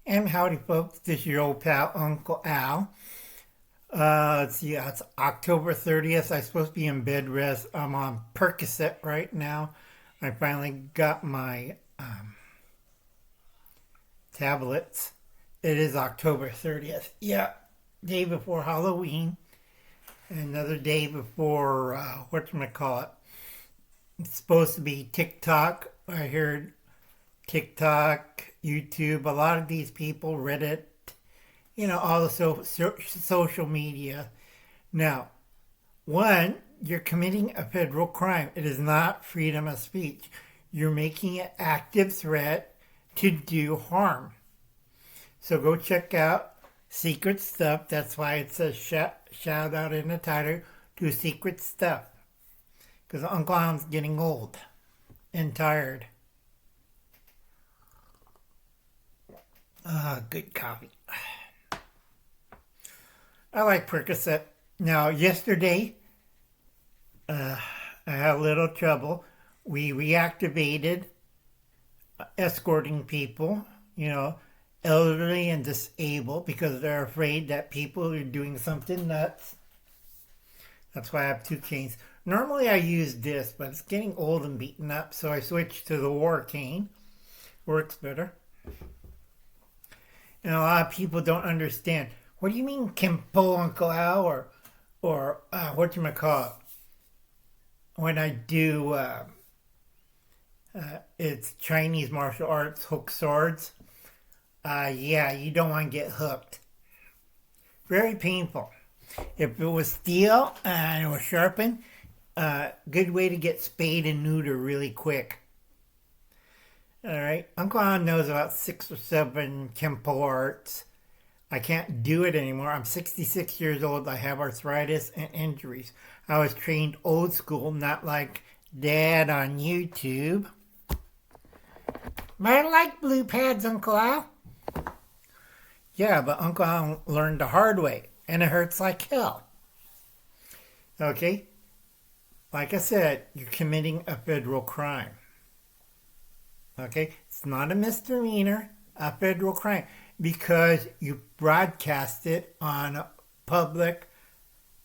And howdy, folks. This is your old pal, Uncle Al. Let's see, it's October 30th. I'm supposed to be in bed rest. I'm on Percocet right now. I finally got my tablets. It is October 30th. Yeah, day before Halloween. Another day before, whatchamacallit. It's supposed to be TikTok. I heard TikTok, YouTube, a lot of these people, Reddit, all the social media. Now, one, you're committing a federal crime. It is not freedom of speech. You're making an active threat to do harm. So go check out Secret Stuff. That's why it says shout out in the title to Secret Stuff. Because Uncle Al's getting old and tired. Good coffee. I like Percocet. Now, yesterday, I had a little trouble. We reactivated escorting people, elderly and disabled, because they're afraid that people are doing something nuts. That's why I have two canes. Normally I use this, but it's getting old and beaten up, so I switched to the war cane. Works better. And a lot of people don't understand. What do you mean Kempo, Uncle Al, or whatchamacallit? When I do, it's Chinese martial arts, hook swords. Yeah, you don't want to get hooked. Very painful. If it was steel and it was sharpened, good way to get spayed and neutered really quick. All right, Uncle Al knows about 6 or 7 Kempo arts. I can't do it anymore. I'm 66 years old. I have arthritis and injuries. I was trained old school, not like Dad on YouTube. But I like blue pads, Uncle Al. Yeah, but Uncle Al learned the hard way, and it hurts like hell. Okay? Like I said, you're committing a federal crime. Okay? It's not a misdemeanor, a federal crime, because you broadcast it on public.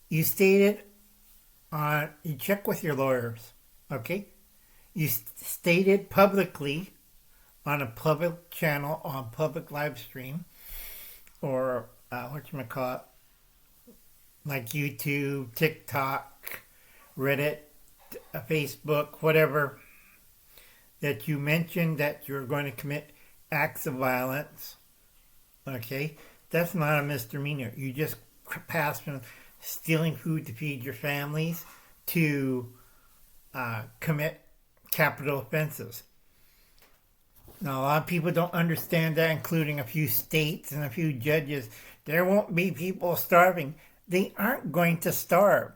You stated on, you check with your lawyers, okay? You stated publicly on a public channel, on public live stream, or whatchamacallit, like YouTube, TikTok, Reddit, Facebook, whatever, that you mentioned that you're going to commit acts of violence, okay? That's not a misdemeanor. You just pass from stealing food to feed your families to commit capital offenses. Now, a lot of people don't understand that, including a few states and a few judges. There won't be people starving. They aren't going to starve,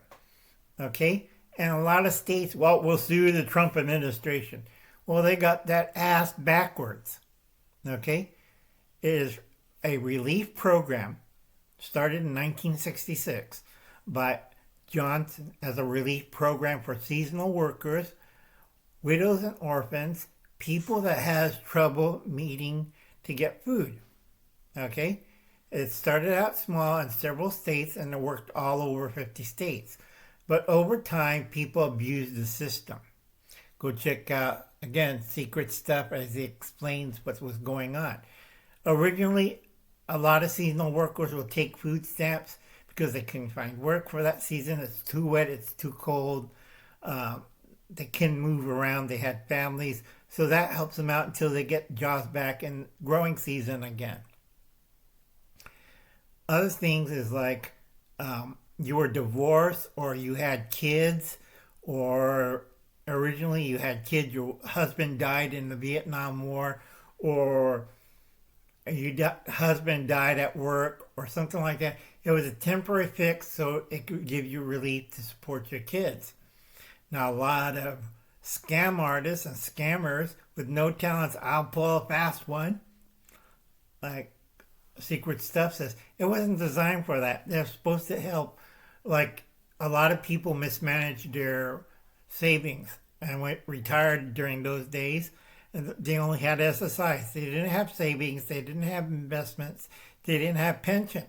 okay? And a lot of states, well, we'll sue the Trump administration. Well, they got that ass backwards, okay? It is a relief program started in 1966 by Johnson as a relief program for seasonal workers, widows and orphans, people that has trouble meeting to get food, okay? It started out small in several states and it worked all over 50 states. But over time, people abused the system. Go check out, again, Secret Stuff as he explains what was going on. Originally, a lot of seasonal workers will take food stamps because they couldn't find work for that season. It's too wet, it's too cold. They can move around, they had families. So that helps them out until they get jobs back in growing season again. Other things is like you were divorced or you had kids, or originally you had kids, your husband died in the Vietnam War, or your husband died at work or something like that. It was a temporary fix so it could give you relief to support your kids. Now, a lot of scam artists and scammers with no talents, I'll pull a fast one, like Secret Stuff says, it wasn't designed for that. They're supposed to help. Like, a lot of people mismanaged their savings and went retired during those days, They only had SSIs. They didn't have savings. They didn't have investments. They didn't have pension.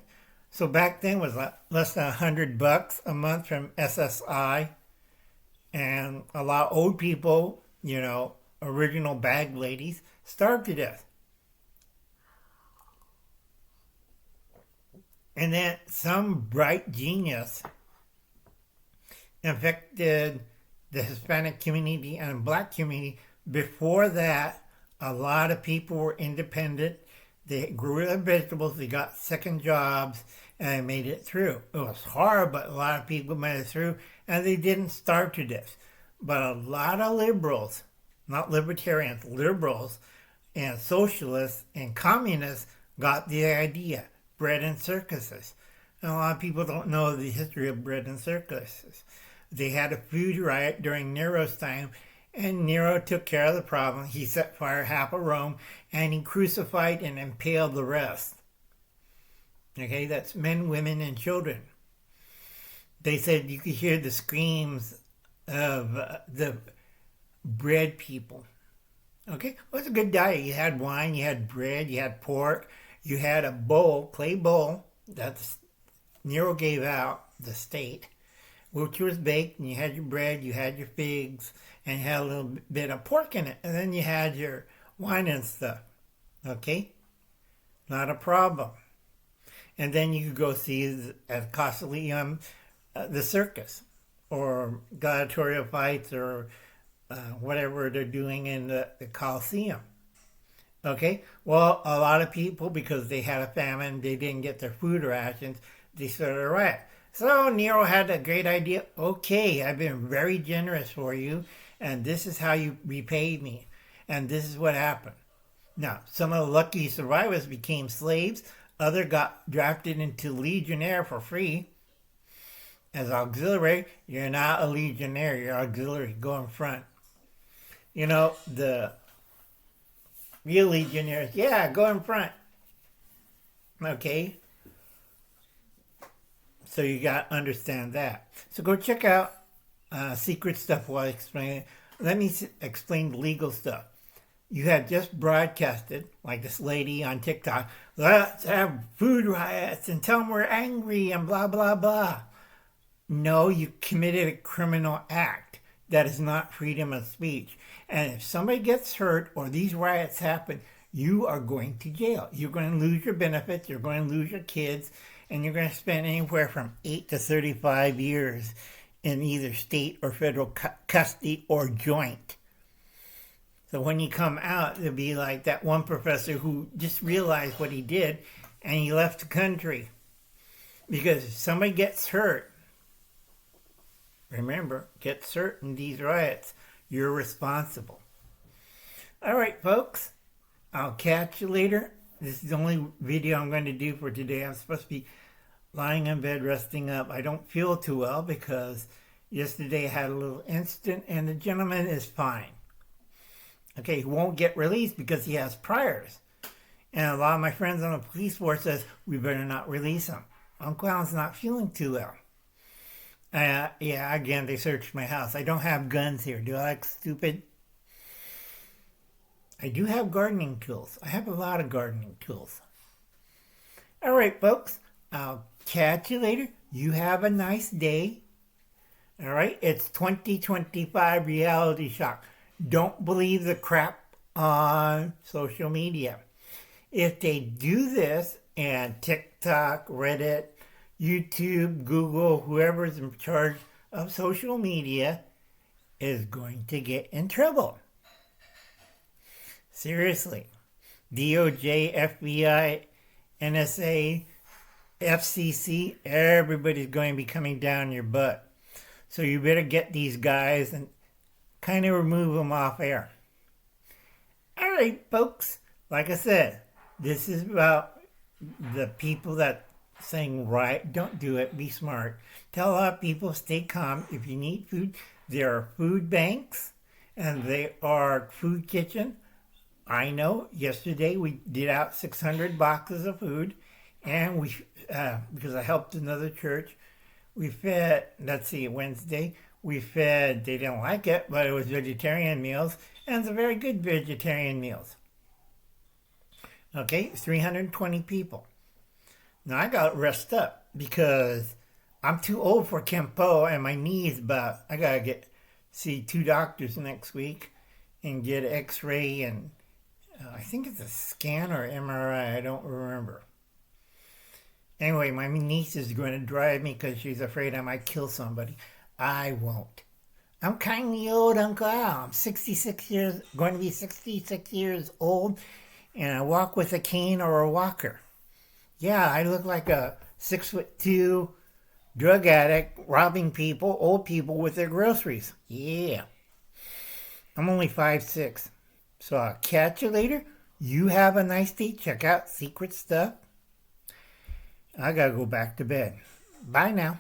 So back then was like less than $100 a month from SSI. And a lot of old people, original bag ladies, starved to death. And then some bright genius infected the Hispanic community and black community. Before that, a lot of people were independent. They grew their vegetables, they got second jobs, and they made it through. It was hard, but a lot of people made it through, and they didn't starve to death. But a lot of liberals, not libertarians, liberals and socialists and communists got the idea. Bread and circuses. And a lot of people don't know the history of bread and circuses. They had a food riot during Nero's time, and Nero took care of the problem. He set fire half of Rome, and he crucified and impaled the rest. Okay, that's men, women, and children. They said you could hear the screams of the bread people. Okay, it was a good diet. You had wine, you had bread, you had pork, you had a bowl, clay bowl, that Nero gave out, the state, which was baked, and you had your bread, you had your figs, and you had a little bit of pork in it, and then you had your wine and stuff. Okay? Not a problem. And then you could go see at Costolium the circus, or gladiatorial fights, or whatever they're doing in the Coliseum. Okay, well, a lot of people, because they had a famine, they didn't get their food rations, they started a riot. So Nero had a great idea. Okay, I've been very generous for you, and this is how you repay me. And this is what happened. Now, some of the lucky survivors became slaves. Others got drafted into Legionnaire for free. As auxiliary, you're not a Legionnaire, you're auxiliary, go in front. The real legionnaires, yeah, go in front. Okay? So you got to understand that. So go check out secret stuff while I explain it. Let me explain the legal stuff. You had just broadcasted, like this lady on TikTok, let's have food riots and tell them we're angry and blah, blah, blah. No, you committed a criminal act. That is not freedom of speech. And if somebody gets hurt or these riots happen, you are going to jail. You're going to lose your benefits, you're going to lose your kids, and you're going to spend anywhere from 8 to 35 years in either state or federal custody or joint. So when you come out, it'll be like that one professor who just realized what he did and he left the country. Because if somebody gets hurt, remember, gets hurt in these riots, you're responsible. All right, folks. I'll catch you later. This is the only video I'm going to do for today. I'm supposed to be lying in bed, resting up. I don't feel too well because yesterday I had a little incident and the gentleman is fine. Okay, he won't get released because he has priors. And a lot of my friends on the police force says, we better not release him. Uncle Alan's not feeling too well. Yeah, again, they searched my house. I don't have guns here. Do I look stupid? I do have gardening tools. I have a lot of gardening tools. All right, folks. I'll catch you later. You have a nice day. All right? It's 2025 reality shock. Don't believe the crap on social media. If they do this, and TikTok, Reddit, YouTube, Google, whoever's in charge of social media is going to get in trouble. Seriously. DOJ, FBI, NSA, FCC, everybody's going to be coming down your butt. So you better get these guys and kind of remove them off air. All right, folks. Like I said, this is about the people that saying, right, don't do it, be smart. Tell a lot of people, stay calm. If you need food, there are food banks and they are food kitchen. I know yesterday we did out 600 boxes of food and we, because I helped another church, we fed, let's see, Wednesday, we fed, they didn't like it, but it was vegetarian meals And it's a very good vegetarian meals. Okay, 320 people. Now I got rest up because I'm too old for Kempo and my knees, but I gotta see 2 doctors next week and get an X-ray and I think it's a scan or MRI. I don't remember. Anyway, my niece is going to drive me because she's afraid I might kill somebody. I won't. I'm kind of the old Uncle Al. I'm 66 years, going to be 66 years old, and I walk with a cane or a walker. Yeah, I look like a 6'2" drug addict robbing people, old people with their groceries. Yeah. I'm only 5'6". So I'll catch you later. You have a nice day. Check out Secret Stuff. I gotta go back to bed. Bye now.